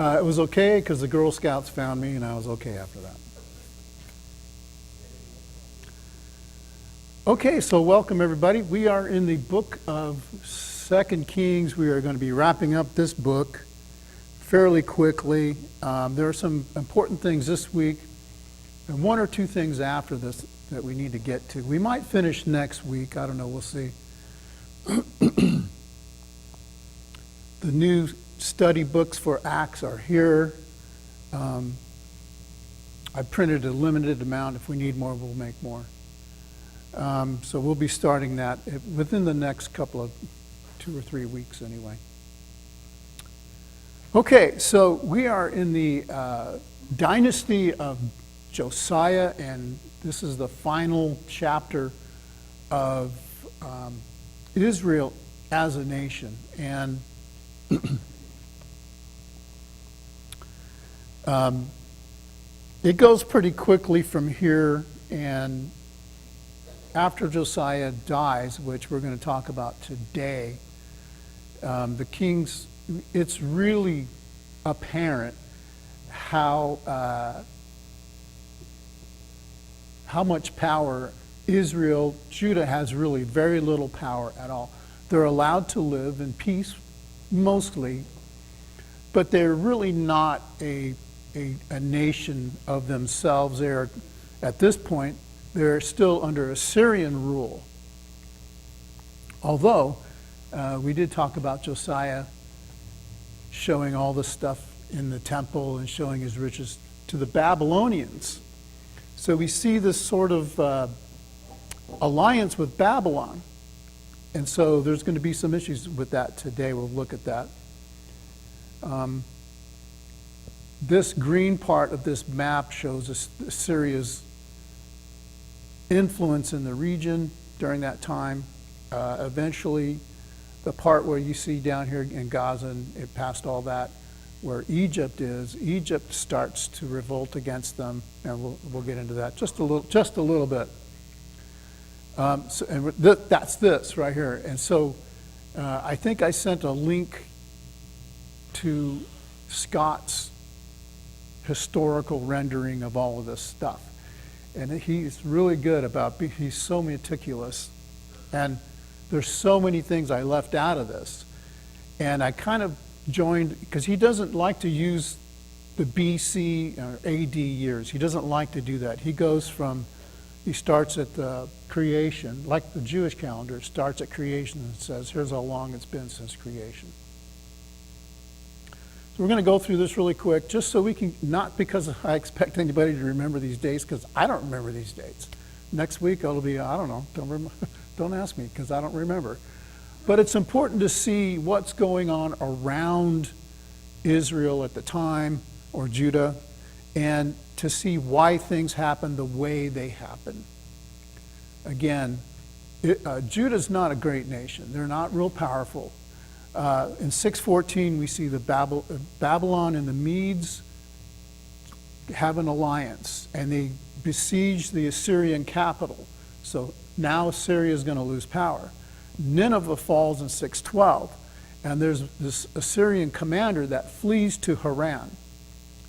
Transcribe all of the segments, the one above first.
It was okay because the Girl Scouts found me, and I was okay after that. Okay, so welcome everybody. We are in the book of 2 Kings. We are going to be wrapping up this book fairly quickly. There are some important things this week, and one or two things after this that we need to get to. We might finish next week. I don't know. We'll see. The new study books for Acts are here. I printed a limited amount. If we need more, we'll make more. So we'll be starting that within the next couple of 2 or 3 weeks anyway. Okay, so we are in the dynasty of Josiah, and this is the final chapter of Israel as a nation. And it goes pretty quickly from here, and after Josiah dies, which we're going to talk about today, the kings, it's really apparent how much power Judah has really very little power at all. They're allowed to live in peace mostly, but they're really not a nation of themselves. They're, at this point, they're still under Assyrian rule. Although, we did talk about Josiah showing all the stuff in the temple and showing his riches to the Babylonians. So we see this sort of alliance with Babylon. And so there's going to be some issues with that today. We'll look at that. This green part of this map shows Assyria's influence in the region during that time. Eventually, the part where you see down here in Gaza, and it passed all that, where Egypt is, Egypt starts to revolt against them, and we'll get into that just a little bit. That's this right here. And so I think I sent a link to Scott's historical rendering of all of this stuff. And he's really good about, he's so meticulous. And there's so many things I left out of this. And I kind of joined, because he doesn't like to use the BC or AD years. He doesn't like to do that. He starts at the creation, like the Jewish calendar. It starts at creation and says, here's how long it's been since creation. So we're going to go through this really quick, just so we can, not because I expect anybody to remember these dates, because I don't remember these dates. Next week it'll be, I don't know, don't ask me, because I don't remember. But it's important to see what's going on around Israel at the time, or Judah, and to see why things happen the way they happen. Again, Judah's not a great nation. They're not real powerful. In 614, we see the Babylon and the Medes have an alliance, and they besiege the Assyrian capital. So now Assyria is going to lose power. Nineveh falls in 612, and there's this Assyrian commander that flees to Haran.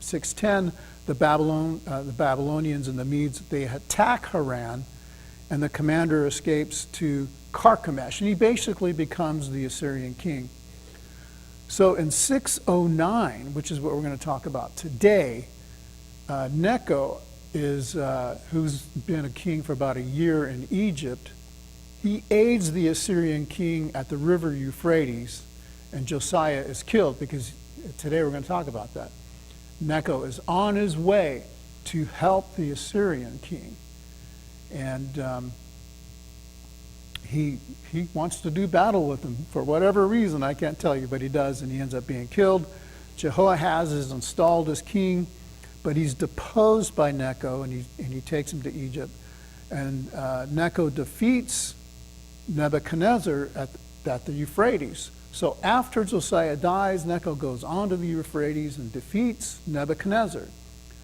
610, the Babylonians and the Medes, they attack Haran, and the commander escapes to Carchemish, and he basically becomes the Assyrian king. So in 609, which is what we're going to talk about today, Necho is, who's been a king for about a year in Egypt, he aids the Assyrian king at the river Euphrates, and Josiah is killed, because today we're going to talk about that. Necho is on his way to help the Assyrian king. And he wants to do battle with him for whatever reason. I can't tell you, but he does, and he ends up being killed. Jehoahaz is installed as king, but he's deposed by Necho, and he takes him to Egypt. And Necho defeats Nebuchadnezzar at the Euphrates. So after Josiah dies, Necho goes on to the Euphrates and defeats Nebuchadnezzar.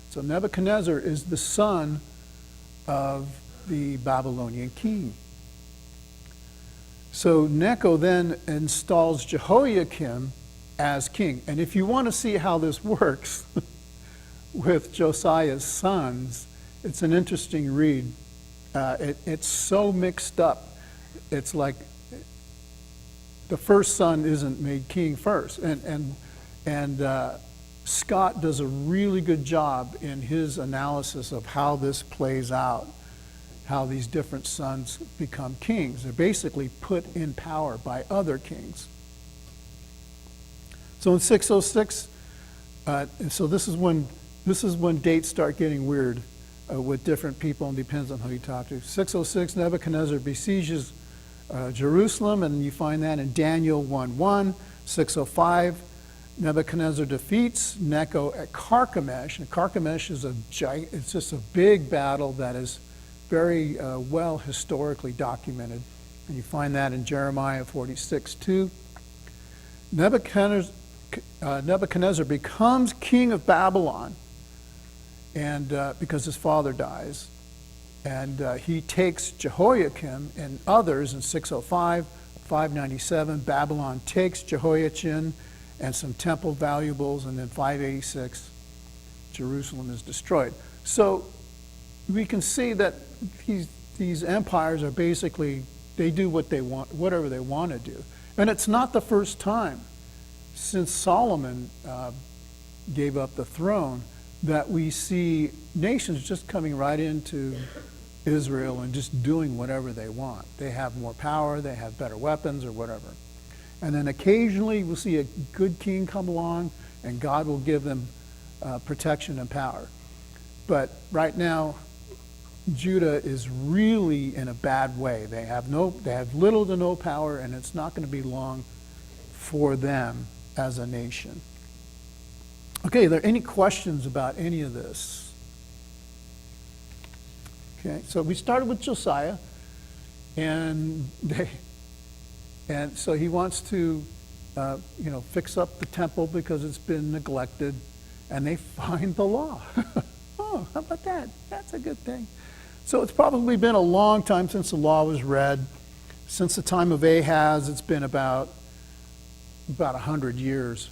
So Nebuchadnezzar is the son of the Babylonian king. So Necho then installs Jehoiakim as king. And if you want to see how this works with Josiah's sons, it's an interesting read. It's so mixed up. It's like the first son isn't made king first. And Scott does a really good job in his analysis of how this plays out, how these different sons become kings. They're basically put in power by other kings. So in 606, so this is when dates start getting weird with different people, and depends on who you talk to. 606, Nebuchadnezzar besieges Jerusalem, and you find that in Daniel 1:1. 605, Nebuchadnezzar defeats Necho at Carchemish, and Carchemish is it's just a big battle that is very well historically documented, and you find that in Jeremiah 46:2. Nebuchadnezzar becomes king of Babylon, and because his father dies, and he takes Jehoiakim and others in 605. 597, Babylon takes Jehoiachin and some temple valuables, and then 586, Jerusalem is destroyed. So we can see that these empires are basically, they do what they want, whatever they want to do. And it's not the first time since Solomon gave up the throne that we see nations just coming right into Israel and just doing whatever they want. They have more power, they have better weapons or whatever. And then occasionally we'll see a good king come along and God will give them protection and power. But right now, Judah is really in a bad way. They have little to no power, and it's not going to be long for them as a nation. Okay, are there any questions about any of this? Okay, so we started with Josiah, and so he wants to, fix up the temple because it's been neglected, and they find the law. Oh, how about that? That's a good thing. So it's probably been a long time since the law was read. Since the time of Ahaz, it's been about 100 years.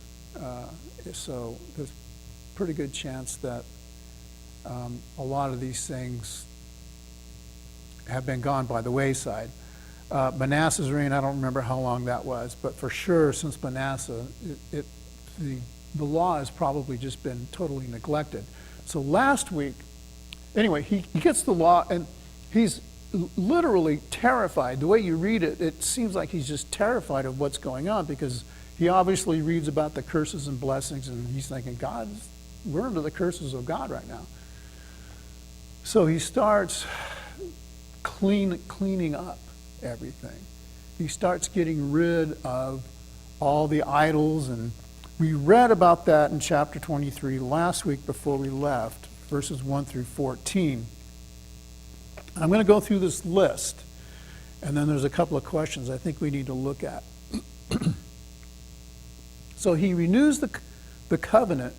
So there's a pretty good chance that a lot of these things have been gone by the wayside. Manasseh's reign, I don't remember how long that was, but for sure since Manasseh, the law has probably just been totally neglected. So last week, anyway, he gets the law, and he's literally terrified. The way you read it, it seems like he's just terrified of what's going on, because he obviously reads about the curses and blessings, and he's thinking, we're under the curses of God right now. So he starts cleaning up everything. He starts getting rid of all the idols, and we read about that in chapter 23 last week before we left, verses 1 through 14. I'm going to go through this list, and then there's a couple of questions I think we need to look at. So he renews the covenant,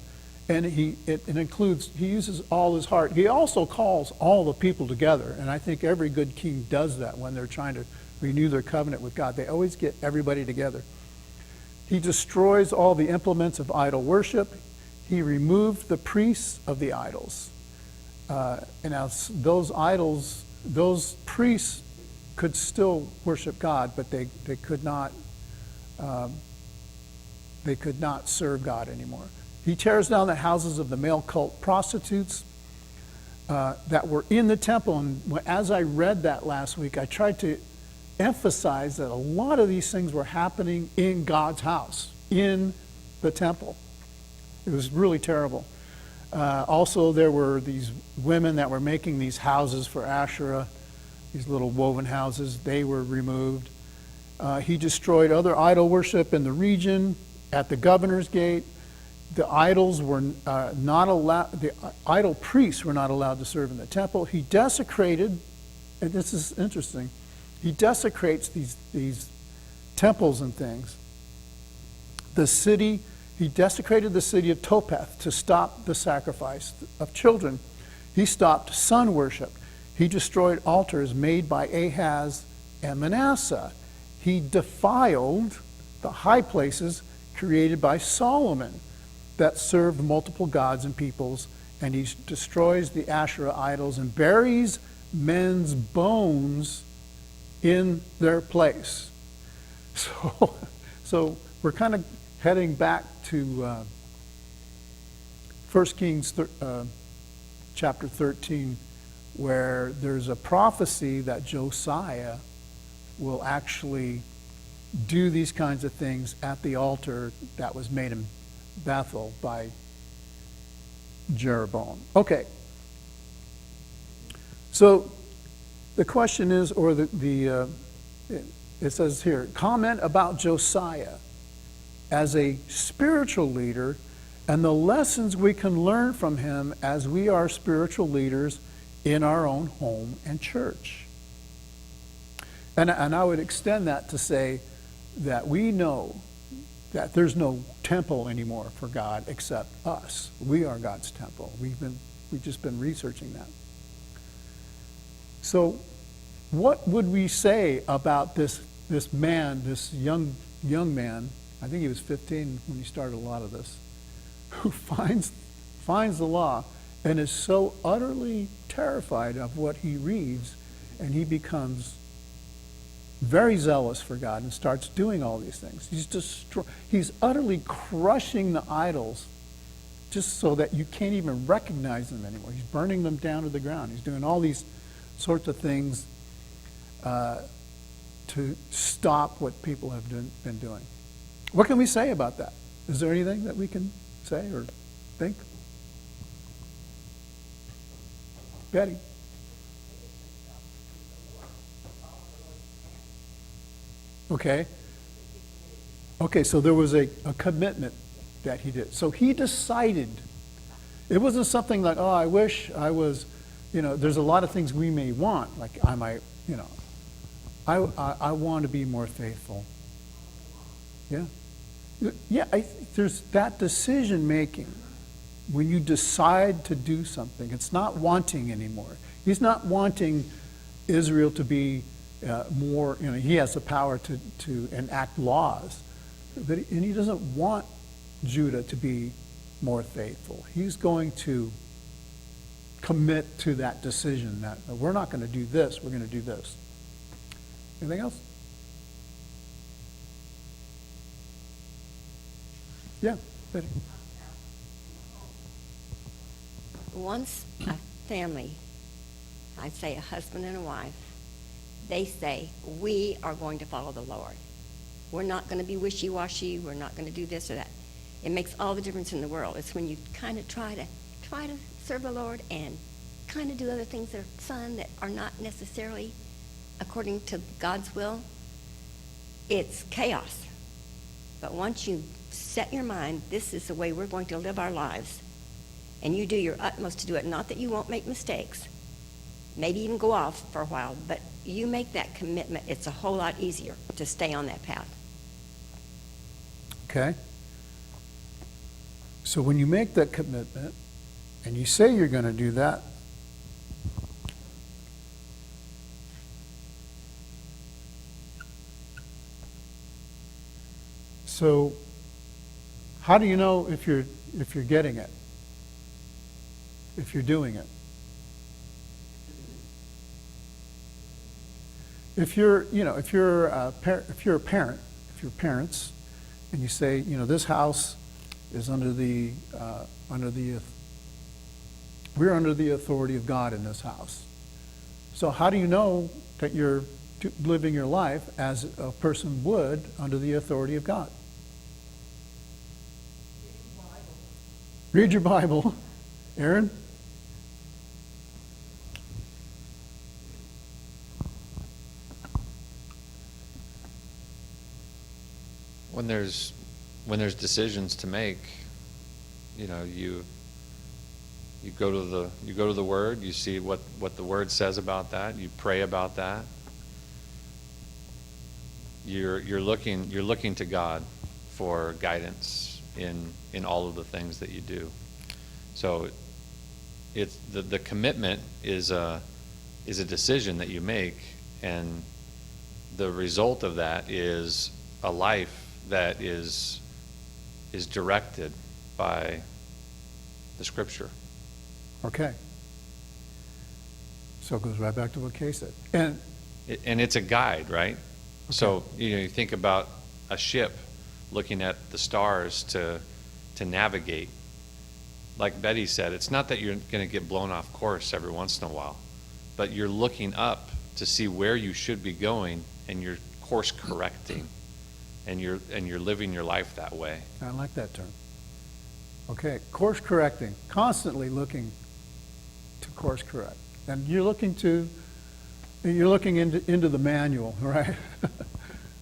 and it includes, he uses all his heart. He also calls all the people together, and I think every good king does that when they're trying to renew their covenant with God. They always get everybody together. He destroys all the implements of idol worship. He removed the priests of the idols. And now those idols, those priests could still worship God, but they could not serve God anymore. He tears down the houses of the male cult prostitutes that were in the temple. And as I read that last week, I tried to emphasize that a lot of these things were happening in God's house, in the temple. It was really terrible. Also, there were these women that were making these houses for Asherah, these little woven houses. They were removed. He destroyed other idol worship in the region at the governor's gate. The idols were not allowed, the idol priests were not allowed to serve in the temple. He desecrated, and this is interesting, he desecrates these temples and things. He desecrated the city of Topheth to stop the sacrifice of children. He stopped sun worship. He destroyed altars made by Ahaz and Manasseh. He defiled the high places, created by Solomon that served multiple gods and peoples, and he destroys the Asherah idols and buries men's bones in their place. So we're kind of heading back to 1 Kings chapter 13, where there's a prophecy that Josiah will actually do these kinds of things at the altar that was made in Bethel by Jeroboam. Okay. So the question is, or it says here, comment about Josiah as a spiritual leader and the lessons we can learn from him as we are spiritual leaders in our own home and church. And I would extend that to say that we know that there's no temple anymore for God except us. We are God's temple. We've just been researching that. So what would we say about this man, this young man, I think he was 15 when he started a lot of this, who finds the law and is so utterly terrified of what he reads, and he becomes very zealous for God and starts doing all these things. He's utterly crushing the idols just so that you can't even recognize them anymore. He's burning them down to the ground. He's doing all these sorts of things to stop what people have been doing. What can we say about that? Is there anything that we can say or think? Betty? Okay. Okay, so there was a commitment that he did. So he decided. It wasn't something like, oh, I wish I was, there's a lot of things we may want. Like I might, I want to be more faithful. Yeah. Yeah, there's that decision making. When you decide to do something, it's not wanting anymore. He's not wanting Israel to be more, he has the power to enact laws. And he doesn't want Judah to be more faithful. He's going to commit to that decision that we're not going to do this, we're going to do this. Anything else? Yeah, Betty. Once a family, I'd say a husband and a wife, they say, we are going to follow the Lord. We're not going to be wishy-washy. We're not going to do this or that. It makes all the difference in the world. It's when you kind of try to serve the Lord and kind of do other things that are fun that are not necessarily according to God's will. It's chaos. But once you set your mind, this is the way we're going to live our lives, and you do your utmost to do it, not that you won't make mistakes, maybe even go off for a while, but you make that commitment, it's a whole lot easier to stay on that path. Okay. So when you make that commitment and you say you're going to do that, so how do you know if you're getting it? If you're doing it? If you're a parent, if you're parents, and you say, this house is we're under the authority of God in this house. So how do you know that you're living your life as a person would under the authority of God? Read your Bible. Aaron? When there's decisions to make, you go to the Word, you see what the Word says about that, you pray about that. You're looking to God for guidance in all of the things that you do. So it's the commitment is a decision that you make, and the result of that is a life that is is directed by the Scripture. Okay. So it goes right back to what Kay said. And And it's a guide, right? So, you think about a ship looking at the stars to navigate. Like Betty said, it's not that you're going to get blown off course every once in a while, but you're looking up to see where you should be going, and you're course correcting, and you're living your life that way. I like that term. Okay, course correcting, constantly looking to course correct. And you're looking into the manual, right?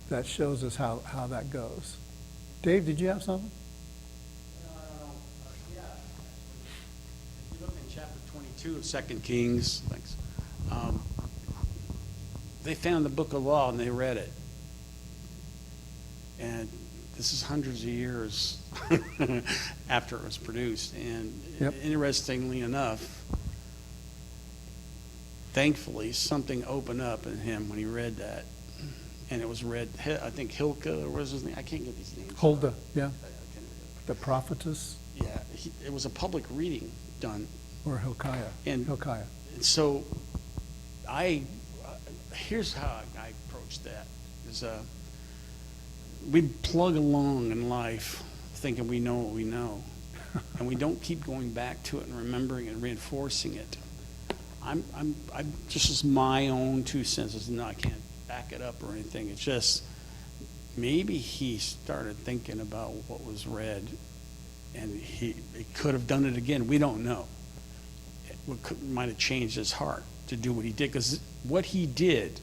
That shows us how that goes. Dave, did you have something? Yeah. If you look in chapter 22 of 2 Kings, thanks, they found the book of law and they read it. And this is hundreds of years after it was produced. And Yep. interestingly enough, thankfully, something opened up in him when he read that. And it was read, I think Hilkiah, or what was his name? I can't get these names. Huldah, yeah, I can't- the prophetess, Yeah, it was a public reading done. or Hilkiah. And- Hilkiah. And so here's how I approach that, is we plug along in life thinking we know what we know, and we don't keep going back to it and remembering and reinforcing it. I'm just as my own 2 cents. No, I can't back it up or anything. It's just maybe he started thinking about what was read, and he could have done it again. We don't know. Might have changed his heart to do what he did, because what he did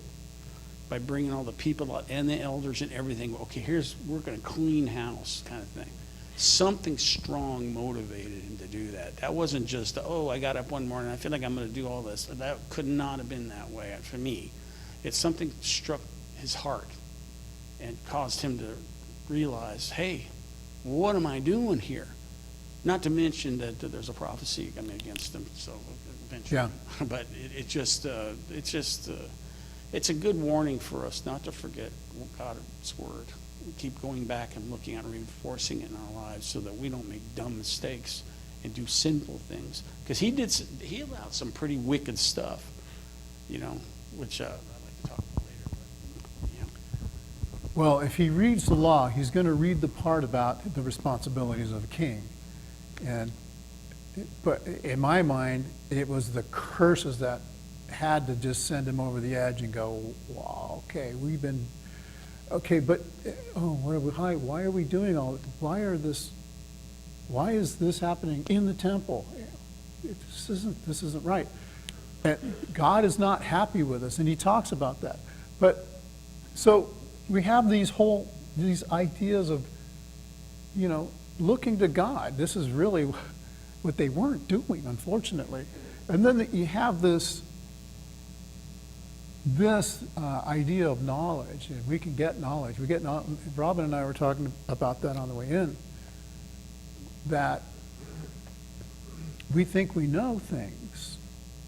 by bringing all the people out and the elders and everything, okay, we're going to clean house kind of thing. Something strong motivated him to do that. That wasn't just, I got up one morning, I feel like I'm going to do all this. That could not have been that way for me. It's something struck his heart and caused him to realize, hey, what am I doing here? Not to mention that there's a prophecy coming against him, so eventually. Yeah. But it's a good warning for us not to forget God's word. Keep going back and looking at reinforcing it in our lives so that we don't make dumb mistakes and do sinful things. Because he allowed some pretty wicked stuff, which I'd like to talk about later. But, Well, if he reads the law, he's going to read the part about the responsibilities of a king. But in my mind, it was the curses that had to just send him over the edge and go, wow, okay, but why are we doing all? Why is this happening in the temple? This isn't right. And God is not happy with us, and he talks about that. But so we have these ideas of, looking to God. This is really what they weren't doing, unfortunately. And then you have this idea of knowledge, and we can get knowledge. Robin and I were talking about that on the way in, that we think we know things.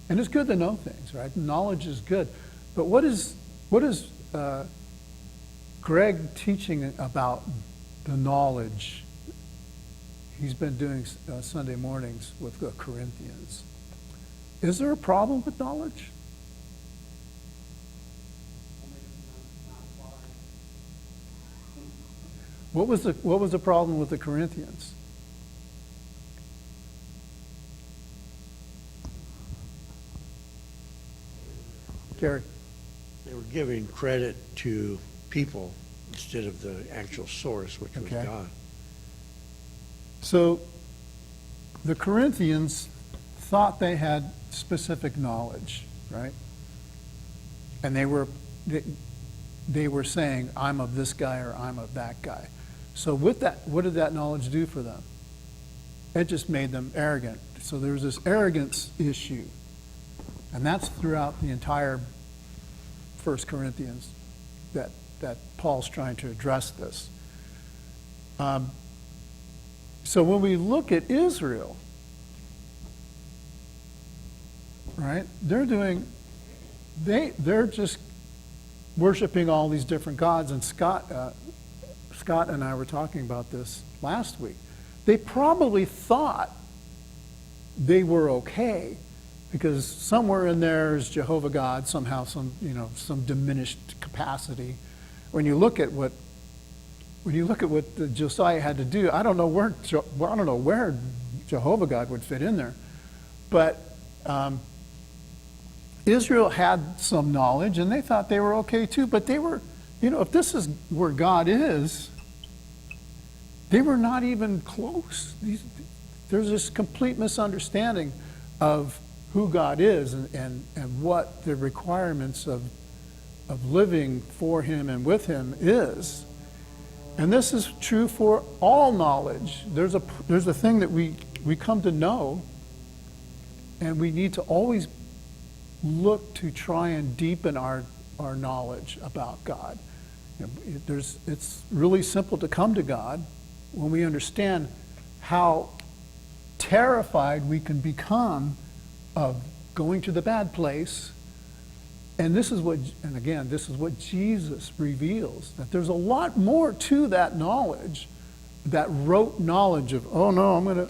And it's good to know things, right? Knowledge is good. But what is Greg teaching about the knowledge he's been doing Sunday mornings with the Corinthians? Is there a problem with knowledge? What was the problem with the Corinthians? Gary? They were giving credit to people instead of the actual source, which was Okay. God. So the Corinthians thought they had specific knowledge, right? And they were saying, I'm of this guy or I'm of that guy. So with that, what did that knowledge do for them? It just made them arrogant. So there was this arrogance issue. And that's throughout the entire 1 Corinthians that Paul's trying to address this. So when we look at Israel, right, they're just worshiping all these different gods. And Scott Scott and I were talking about this last week. They probably thought they were okay because somewhere in there is Jehovah God, somehow some diminished capacity. When you look at what Josiah had to do, I don't know where Jehovah God would fit in there, but Israel had some knowledge, and they thought they were okay too. But they were, if this is where God is, they were not even close. There's this complete misunderstanding of who God is and what the requirements of living for Him and with Him is. And this is true for all knowledge. There's a thing that we come to know, and we need to always look to try and deepen our knowledge about God. It's really simple to come to God when we understand how terrified we can become of going to the bad place. And this is what Jesus reveals, that there's a lot more to that knowledge, that rote knowledge of, oh no,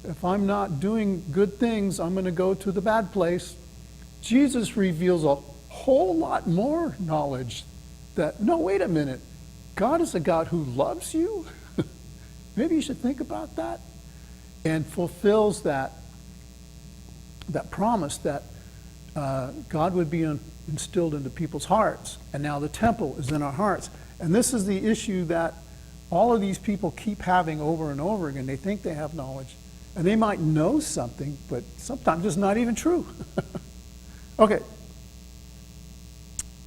if I'm not doing good things, I'm going to go to the bad place. Jesus reveals a whole lot more knowledge that, no, wait a minute, God is a God who loves you. Maybe you should think about that. And fulfills that promise that God would be instilled into people's hearts. And now the temple is in our hearts. And this is the issue that all of these people keep having over and over again. They think they have knowledge. And they might know something, but sometimes it's not even true. Okay.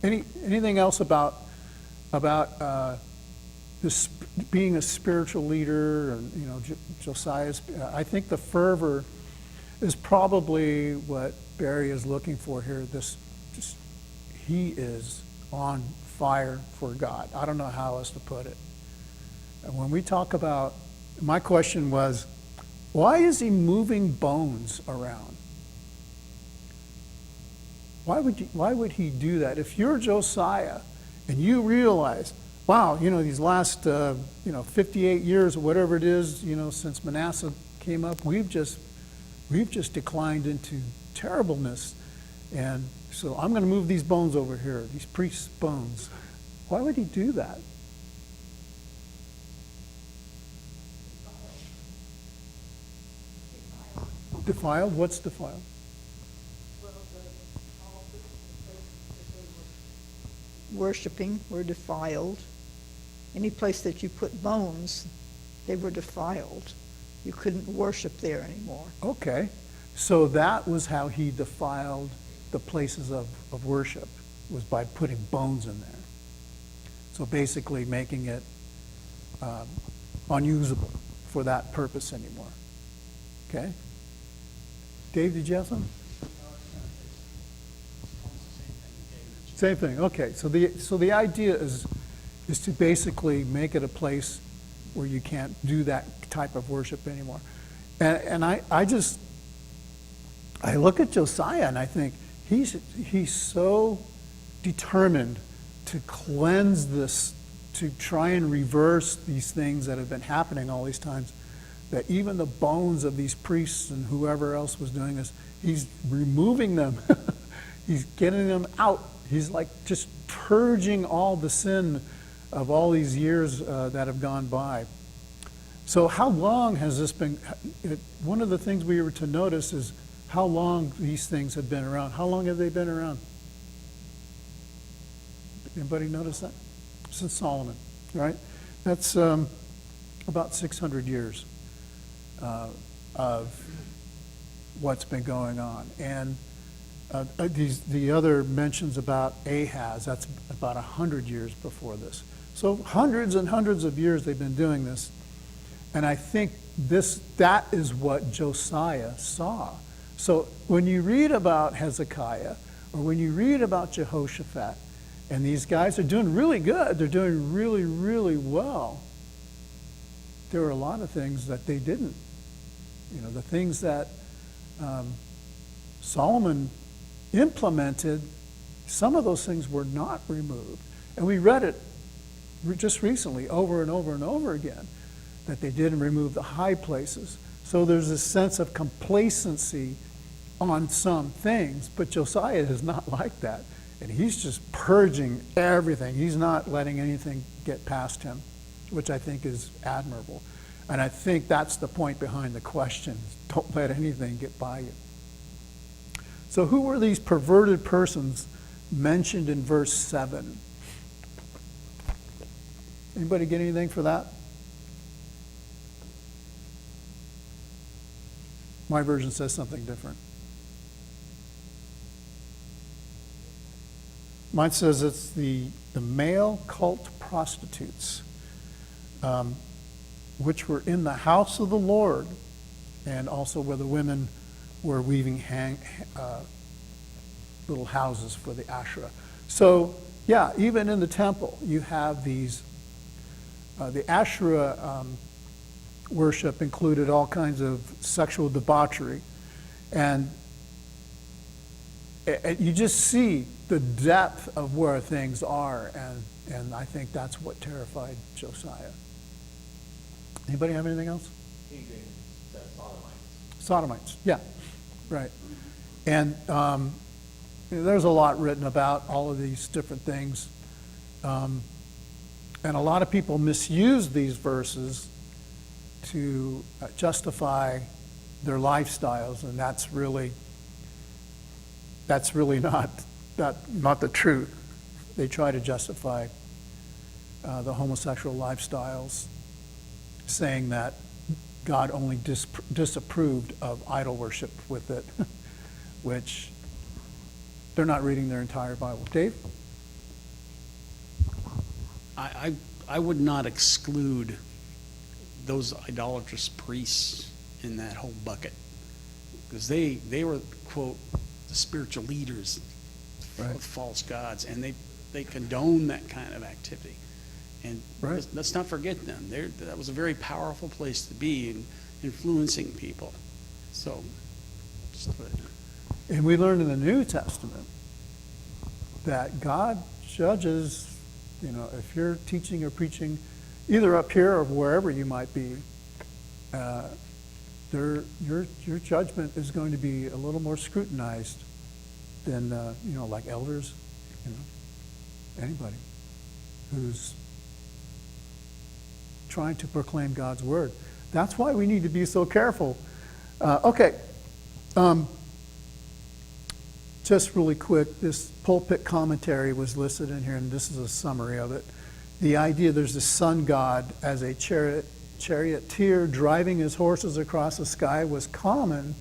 Anything else about this being a spiritual leader and Josiah's? I think the fervor is probably what Barry is looking for here. He is on fire for God. I don't know how else to put it. And when we talk about, my question was, why is he moving bones around? Why would he do that? If you're Josiah and you realize, wow, these last 58 years or whatever it is, since Manasseh came up, we've just declined into terribleness, and so I'm going to move these bones over here, these priests' bones. Why would he do that? Defiled? What's defiled? Worshipping were defiled. Any place that you put bones, they were defiled. You couldn't worship there anymore. Okay. So that was how he defiled the places of worship, was by putting bones in there. So basically making it unusable for that purpose anymore. Okay? Dave, did you have something? Same thing. Okay. So the idea is to basically make it a place where you can't do that type of worship anymore. And I look at Josiah and I think he's so determined to cleanse this, to try and reverse these things that have been happening all these times, that even the bones of these priests and whoever else was doing this, he's removing them. He's getting them out. He's like just purging all the sin of all these years that have gone by. So how long has this been? One of the things we were to notice is how long these things have been around. How long have they been around? Anybody notice that? Since Solomon, right? That's about 600 years of what's been going on. And the other mentions about Ahaz, that's about 100 years before this. So hundreds and hundreds of years they've been doing this. And I think that is what Josiah saw. So when you read about Hezekiah, or when you read about Jehoshaphat, and these guys are doing really good, they're doing really, really well, there were a lot of things that they didn't. The things that Solomon implemented, some of those things were not removed. And we read it just recently, over and over and over again, that they didn't remove the high places. So there's a sense of complacency on some things, but Josiah is not like that. And he's just purging everything. He's not letting anything get past him, which I think is admirable. And I think that's the point behind the question. Don't let anything get by you. So who were these perverted persons mentioned in verse 7? Anybody get anything for that? My version says something different. Mine says it's the male cult prostitutes, which were in the house of the Lord, and also where the women were weaving little houses for the Asherah. So, yeah, even in the temple, you have these, the Asherah worship included all kinds of sexual debauchery. And you just see the depth of where things are, and I think that's what terrified Josiah. Anybody have anything else? Sodomites, yeah, right. And there's a lot written about all of these different things. And a lot of people misuse these verses to justify their lifestyles, and that's really not the truth. They try to justify the homosexual lifestyles, saying that God only disapproved of idol worship with it, which they're not reading their entire Bible. Dave? I would not exclude those idolatrous priests in that whole bucket, because they were, quote, the spiritual leaders Right. of false gods, and they condone that kind of activity. And Right. let's not forget them. That was a very powerful place to be in influencing people. So, just And we learn in the New Testament that God judges, if you're teaching or preaching, either up here or wherever you might be, your judgment is going to be a little more scrutinized than, like elders, anybody who's trying to proclaim God's word. That's why we need to be so careful. Okay. Just really quick, this pulpit commentary was listed in here, and this is a summary of it. The idea there's a sun god as a charioteer driving his horses across the sky was common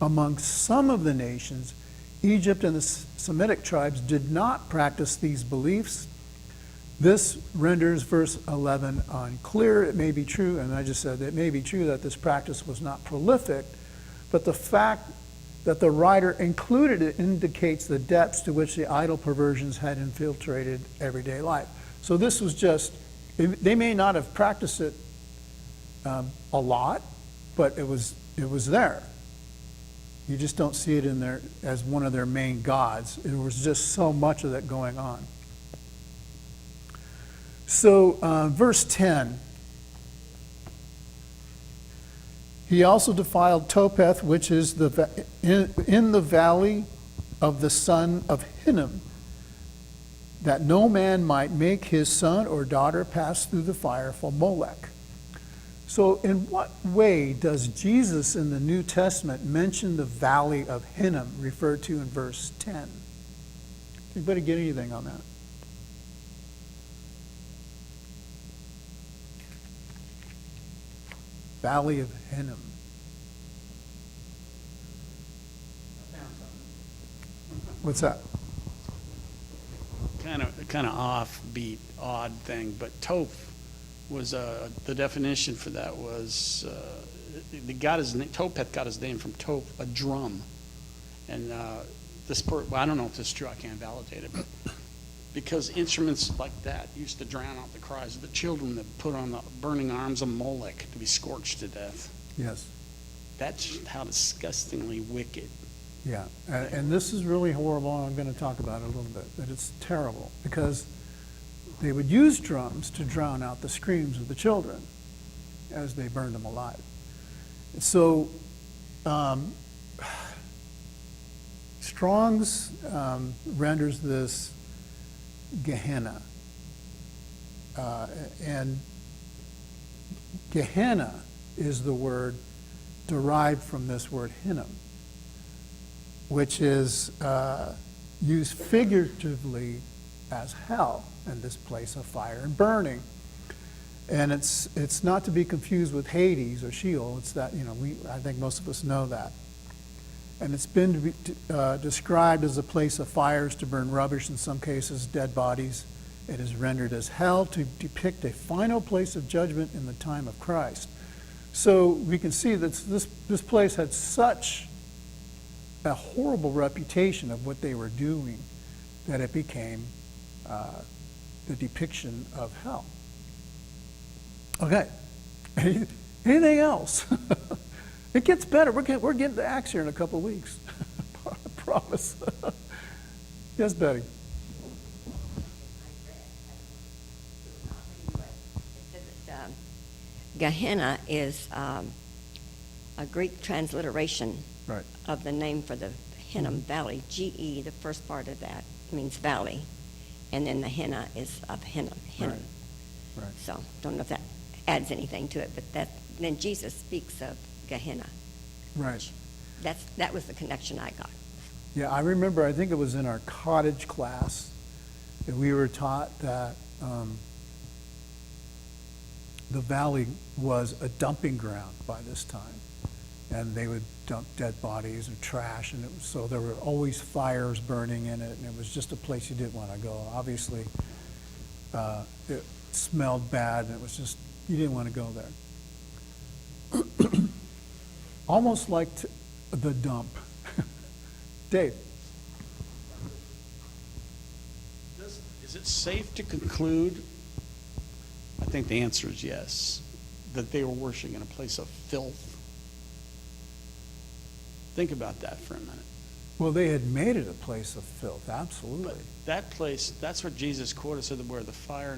among some of the nations. Egypt and the Semitic tribes did not practice these beliefs. This renders verse 11 unclear. It may be true, and I just said it may be true that this practice was not prolific, but the fact that the writer included it indicates the depths to which the idol perversions had infiltrated everyday life. So this was just, they may not have practiced it a lot, but it was there. You just don't see it in there as one of their main gods. There was just so much of that going on. So verse 10. He also defiled Topeth, which is in the valley of the son of Hinnom, that no man might make his son or daughter pass through the fire for Molech. So in what way does Jesus in the New Testament mention the valley of Hinnom referred to in verse 10? Anybody get anything on that? Valley of Hinnom. What's that? kind of offbeat, odd thing, but Toph was the definition for that was Topeth got his name from Toph, a drum, and well, I don't know if this is true. I can't validate it, but because instruments like that used to drown out the cries of the children that put on the burning arms of Molech to be scorched to death. Yes. That's how disgustingly wicked. Yeah, and this is really horrible, and I'm going to talk about it a little bit, but it's terrible, because they would use drums to drown out the screams of the children as they burned them alive. So Strong's renders this Gehenna. And Gehenna is the word derived from this word Hinnom, which is used figuratively as hell, and this place of fire and burning. And it's not to be confused with Hades or Sheol. It's that, I think most of us know that. And it's been described as a place of fires to burn rubbish, in some cases dead bodies. It is rendered as hell to depict a final place of judgment in the time of Christ. So we can see that this place had such a horrible reputation of what they were doing that it became the depiction of hell. Okay. Anything else? It gets better. We're getting to Acts here in a couple of weeks. I promise. Yes, Betty. It said that Gehenna is a Greek transliteration Right. of the name for the Hinnom Valley. Ge, the first part of that means valley, and then the Henna is of Hinnom. Right. So don't know if that adds anything to it, but then Jesus speaks of Gehenna. Right. That was the connection I got. Yeah, I remember, I think it was in our cottage class that we were taught that the valley was a dumping ground by this time. And they would dump dead bodies and trash, and so there were always fires burning in it, and it was just a place you didn't want to go. Obviously, it smelled bad, and it was just, you didn't want to go there. Almost like the dump. Dave? Is it safe to conclude, I think the answer is yes, that they were worshiping in a place of filth? Think about that for a minute. Well, they had made it a place of filth, absolutely. But that place, that's what Jesus quoted, said that where the fire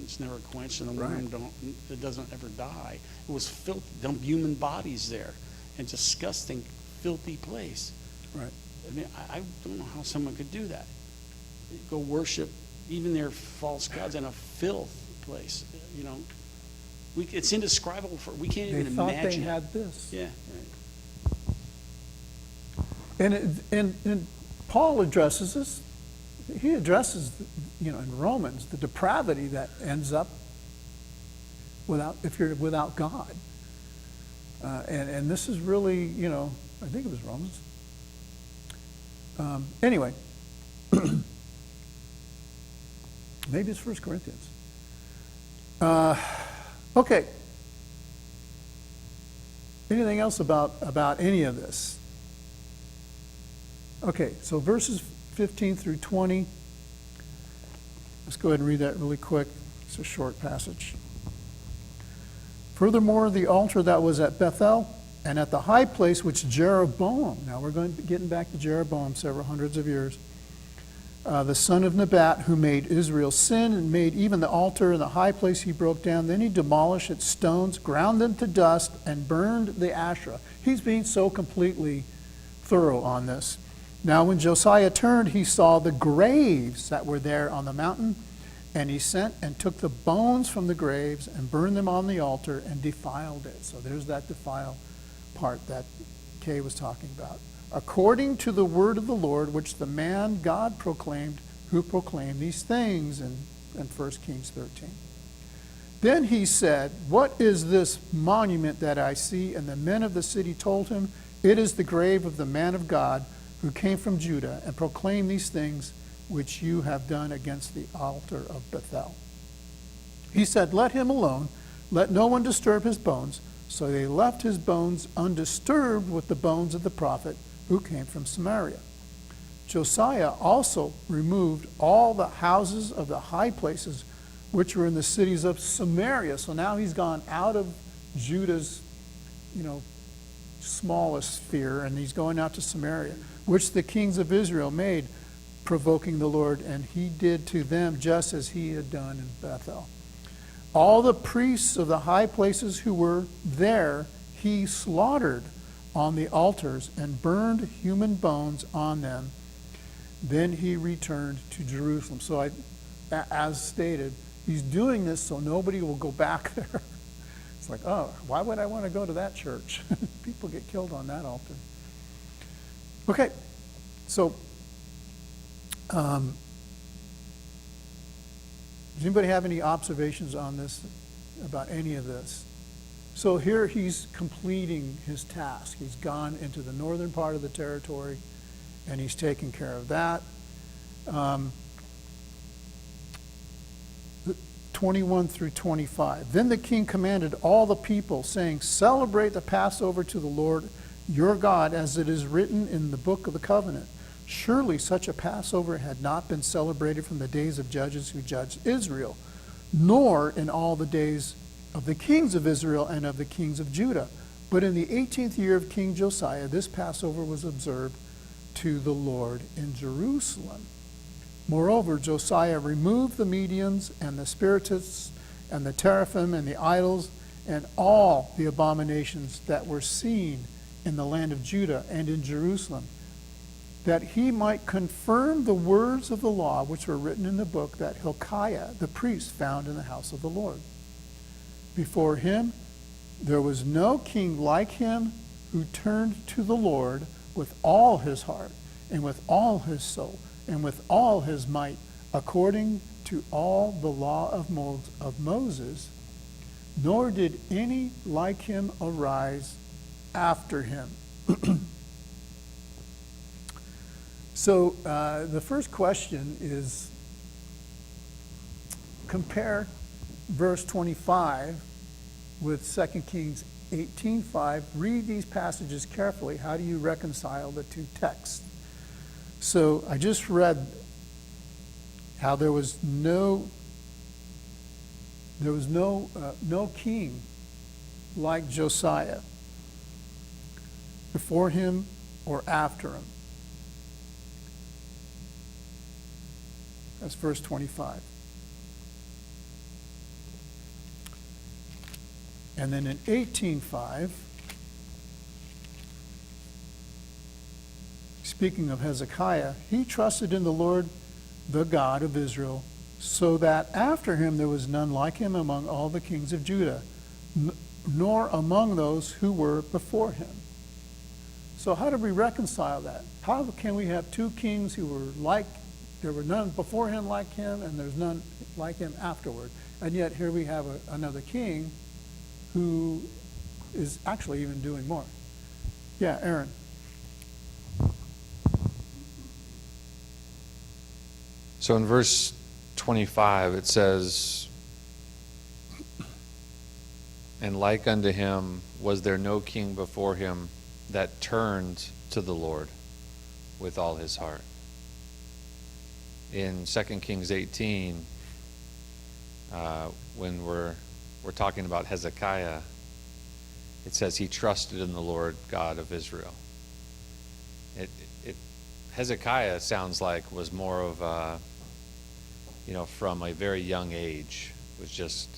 it's never quenched and the Right. worm it doesn't ever die. It was filth, dump human bodies there, and disgusting, filthy place. Right. I mean, I don't know how someone could do that. Go worship even their false gods in a filth place. It's indescribable. We can't They even thought imagine. they had this. Yeah, right. And Paul addresses this. He addresses, in Romans, the depravity that ends up if you're without God. And this is really, I think it was Romans. Anyway, maybe it's 1 Corinthians. Okay. Anything else about any of this? Okay, so verses 15 through 20. Let's go ahead and read that really quick. It's a short passage. Furthermore, the altar that was at Bethel and at the high place which Jeroboam, now we're getting back to Jeroboam several hundreds of years, the son of Nebat, who made Israel sin and made even the altar and the high place he broke down. Then he demolished its stones, ground them to dust, and burned the Asherah. He's being so completely thorough on this. Now when Josiah turned, he saw the graves that were there on the mountain, and he sent and took the bones from the graves and burned them on the altar and defiled it. So there's that defile part that Kay was talking about. According to the word of the Lord, which the man God proclaimed, who proclaimed these things in 1 Kings 13. Then he said, "What is this monument that I see?" And the men of the city told him, "It is the grave of the man of God who came from Judah and proclaimed these things which you have done against the altar of Bethel." He said, "Let him alone, let no one disturb his bones." So they left his bones undisturbed with the bones of the prophet who came from Samaria. Josiah also removed all the houses of the high places which were in the cities of Samaria. So now he's gone out of Judah's, smallest sphere, and he's going out to Samaria, which the kings of Israel made, provoking the Lord, and he did to them just as he had done in Bethel. All the priests of the high places who were there he slaughtered on the altars and burned human bones on them. Then he returned to Jerusalem. So as stated, he's doing this so nobody will go back there. It's like, oh, why would I want to go to that church? People get killed on that altar. Okay, so does anybody have any observations on this, about any of this? So here he's completing his task. He's gone into the northern part of the territory, and he's taken care of that. 21 through 25. Then the king commanded all the people, saying, celebrate the Passover to the Lord your God, as it is written in the book of the covenant. Surely such a Passover had not been celebrated from the days of judges who judged Israel, nor in all the days of the kings of Israel and of the kings of Judah. But in the 18th year of King Josiah, this Passover was observed to the Lord in Jerusalem. Moreover, Josiah removed the mediums and the spiritists and the teraphim and the idols and all the abominations that were seen in the land of Judah and in Jerusalem, that he might confirm the words of the law which were written in the book that Hilkiah the priest found in the house of the Lord. Before him there was no king like him who turned to the Lord with all his heart and with all his soul and with all his might, according to all the law of Moses, nor did any like him arise after him. So the first question is, compare verse 25 with 2 Kings 18:5. Read these passages carefully. How do you reconcile the two texts? So I just read how there was no king like Josiah before him or after him. That's verse 25. And then in 18:5, speaking of Hezekiah, he trusted in the Lord, the God of Israel, so that after him there was none like him among all the kings of Judah, nor among those who were before him. So how do we reconcile that? How can we have two kings who were like, there were none before him like him, and there's none like him afterward? And yet here we have another king who is actually even doing more. Yeah, Aaron. So in verse 25 it says, and like unto him was there no king before him that turned to the Lord with all his heart. In 2 Kings 18, when we're talking about Hezekiah, it says he trusted in the Lord God of Israel. Hezekiah sounds like was more of a, from a very young age, was just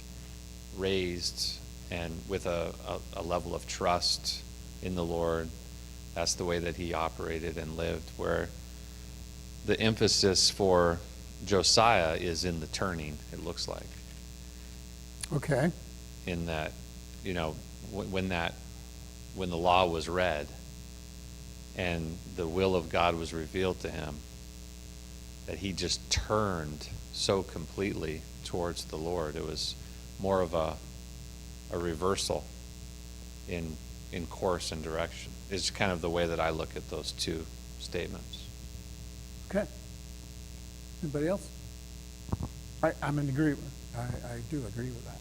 raised and with a level of trust in the Lord. That's the way that he operated and lived, where the emphasis for Josiah is in the turning, it looks like. Okay. In that, when the law was read and the will of God was revealed to him, that he just turned so completely towards the Lord. It was more of a reversal in course and direction. It's kind of the way that I look at those two statements. Okay. Anybody else? I'm in agreement. I do agree with that,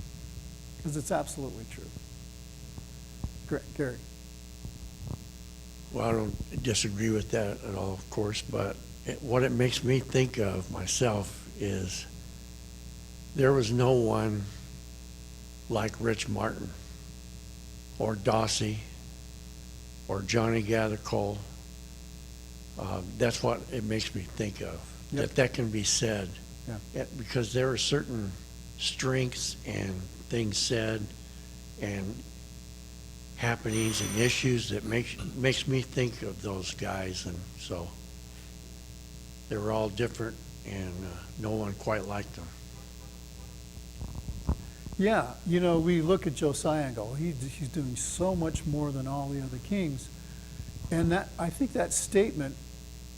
because it's absolutely true. Great, Gary. Well, I don't disagree with that at all, of course, but what it makes me think of myself is there was no one like Rich Martin or Dossie or Johnny Gathercole. That's what it makes me think of. Yep. that can be said. Yeah. Because there are certain strengths and things said and happenings and issues that makes me think of those guys, and so they were all different, and no one quite liked them. Yeah, you know, we look at Josiah and go, he's doing so much more than all the other kings. And that, I think that statement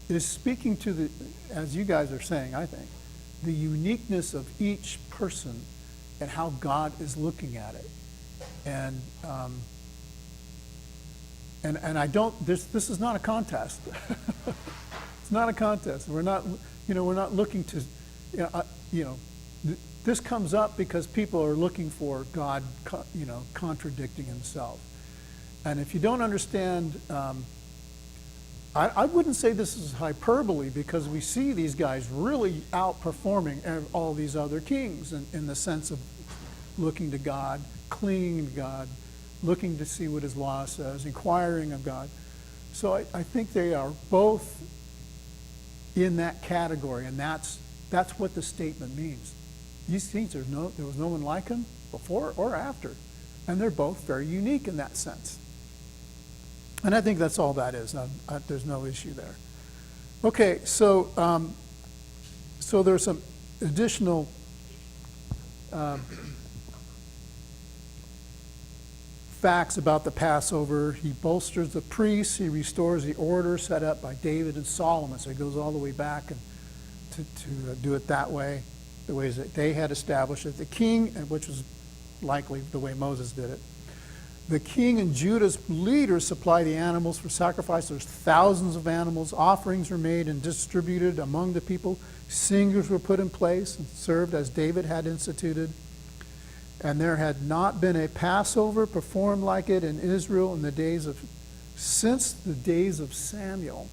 is speaking to the, as you guys are saying, I think, the uniqueness of each person and how God is looking at it. And I don't, this is not a contest. It's not a contest. We're not looking to, this comes up because people are looking for God, contradicting himself. And if you don't understand, I wouldn't say this is hyperbole, because we see these guys really outperforming all these other kings in the sense of looking to God, clinging to God, looking to see what his law says, inquiring of God. So I think they are both in that category, and that's what the statement means. These kings, there was no one like him before or after, and they're both very unique in that sense. And I think that's all that is. There's no issue there. Okay, so there's some additional facts about the Passover. He bolsters the priests. He restores the order set up by David and Solomon. So he goes all the way back and to do it that way, the ways that they had established it. The king, which was likely the way Moses did it. The king and Judah's leaders supply the animals for sacrifice. There's thousands of animals. Offerings were made and distributed among the people. Singers were put in place and served as David had instituted. And there had not been a Passover performed like it in Israel since the days of Samuel.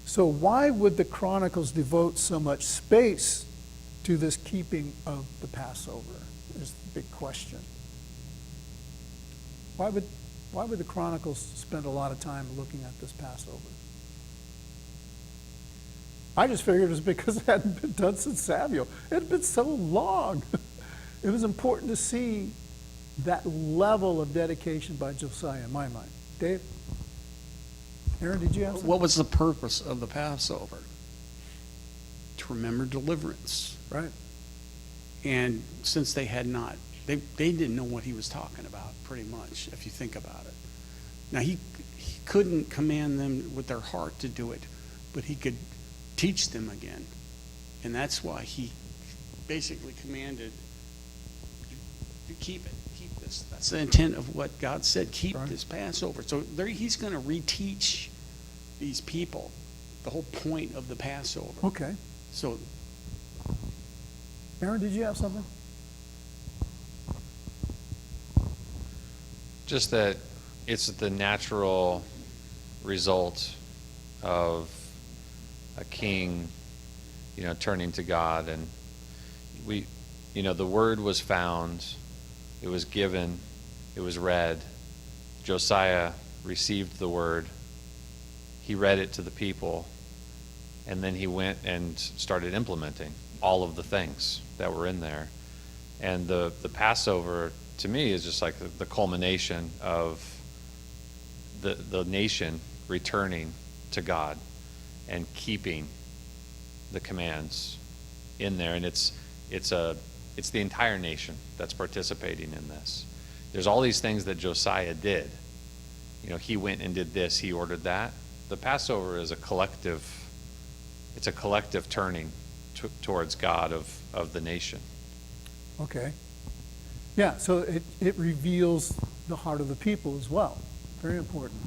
So why would the Chronicles devote so much space to this keeping of the Passover? Is the big question. Why would the Chronicles spend a lot of time looking at this Passover? I just figured it was because it hadn't been done since Samuel. It had been so long. It was important to see that level of dedication by Josiah in my mind. Dave? Aaron, did you have something? What was the purpose of the Passover? To remember deliverance. Right. And since they had not, they didn't know what he was talking about, pretty much, if you think about it. Now, he couldn't command them with their heart to do it, but he could teach them again. And that's why he basically commanded, you keep it, keep this. That's the intent of what God said, keep Right. this Passover. So he's going to reteach these people the whole point of the Passover. Okay. So Aaron, did you have something? Just that it's the natural result of a king, turning to God. And the word was found, it was given, it was read. Josiah received the word. He read it to the people, and then he went and started implementing all of the things that were in there. And the Passover, to me, is just like the culmination of the nation returning to God and keeping the commands in there. And it's the entire nation that's participating in this. There's all these things that Josiah did. He went and did this, he ordered that. The Passover is a collective turning towards God of the nation. Okay. Yeah, so it reveals the heart of the people as well. Very important.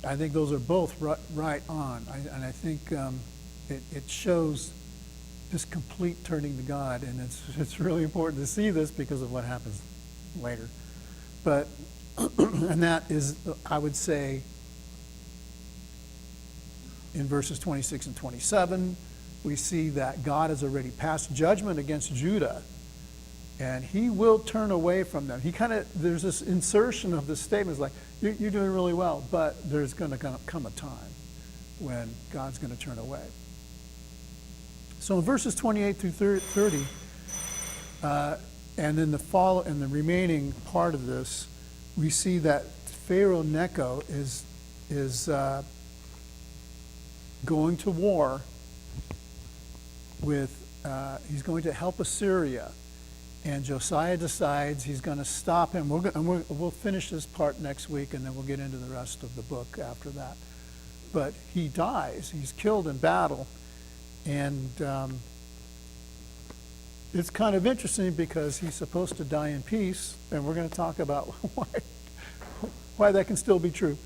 I think those are both right on. And I think it shows this complete turning to God, and it's really important to see this because of what happens later. But, and that is, I would say, in verses 26 and 27, we see that God has already passed judgment against Judah, and he will turn away from them. There's this insertion of this statement, it's like, you're doing really well, but there's going to come a time when God's going to turn away. So in verses 28 through 30, and in the remaining part of this, we see that Pharaoh Necho is going to war with, he's going to help Assyria. And Josiah decides he's going to stop him. We'll finish this part next week, and then we'll get into the rest of the book after that. But he dies. He's killed in battle. And it's kind of interesting because he's supposed to die in peace, and we're going to talk about why that can still be true.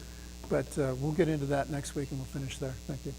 But we'll get into that next week, and we'll finish there. Thank you.